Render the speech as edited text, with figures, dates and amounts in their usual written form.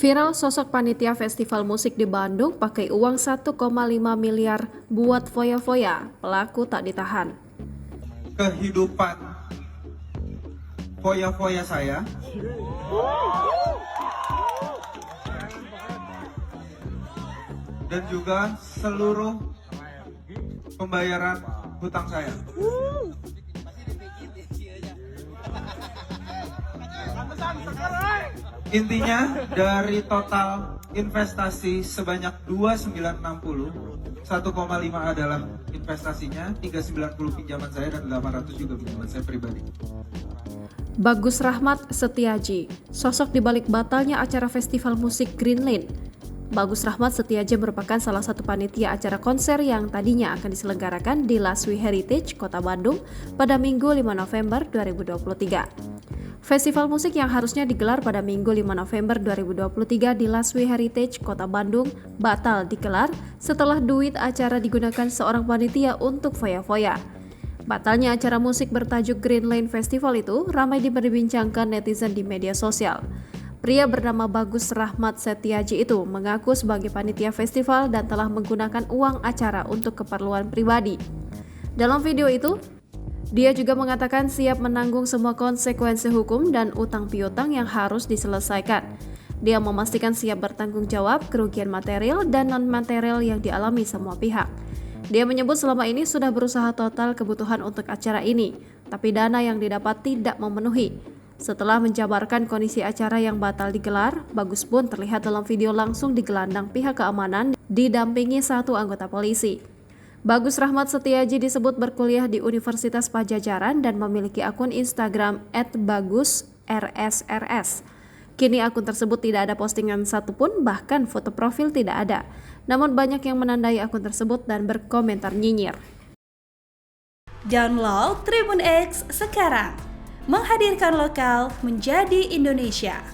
Viral sosok panitia festival musik di Bandung pakai uang 1,5 miliar buat foya-foya, pelaku tak ditahan. Kehidupan foya-foya saya dan juga seluruh pembayaran hutang saya. Intinya dari total investasi sebanyak 2.960, 1,5 adalah investasinya, 390 pinjaman saya dan 800 juga pinjaman saya pribadi. Bagus Rahmat Setiaji, sosok di balik batalnya acara festival musik Green Lane. Bagus Rahmat Setiaji merupakan salah satu panitia acara konser yang tadinya akan diselenggarakan di Laswi Heritage, Kota Bandung pada Minggu 5 November 2023. Festival musik yang harusnya digelar pada Minggu 5 November 2023 di Laswi Heritage, Kota Bandung, batal digelar setelah duit acara digunakan seorang panitia untuk foya-foya. Batalnya acara musik bertajuk Green Lane Festival itu ramai diperbincangkan netizen di media sosial. Pria bernama Bagus Rahmat Setiaji itu mengaku sebagai panitia festival dan telah menggunakan uang acara untuk keperluan pribadi. Dalam video itu, dia juga mengatakan siap menanggung semua konsekuensi hukum dan utang piutang yang harus diselesaikan. Dia memastikan siap bertanggung jawab kerugian material dan non-material yang dialami semua pihak. Dia menyebut selama ini sudah berusaha total kebutuhan untuk acara ini, tapi dana yang didapat tidak memenuhi. Setelah menjabarkan kondisi acara yang batal digelar, Bagus pun terlihat dalam video langsung digelandang pihak keamanan didampingi satu anggota polisi. Bagus Rahmat Setiaji disebut berkuliah di Universitas Padjadjaran dan memiliki akun Instagram @bagusrsrs. Kini akun tersebut tidak ada postingan satupun, bahkan foto profil tidak ada. Namun banyak yang menandai akun tersebut dan berkomentar nyinyir. Download Tribun X sekarang, menghadirkan lokal menjadi Indonesia.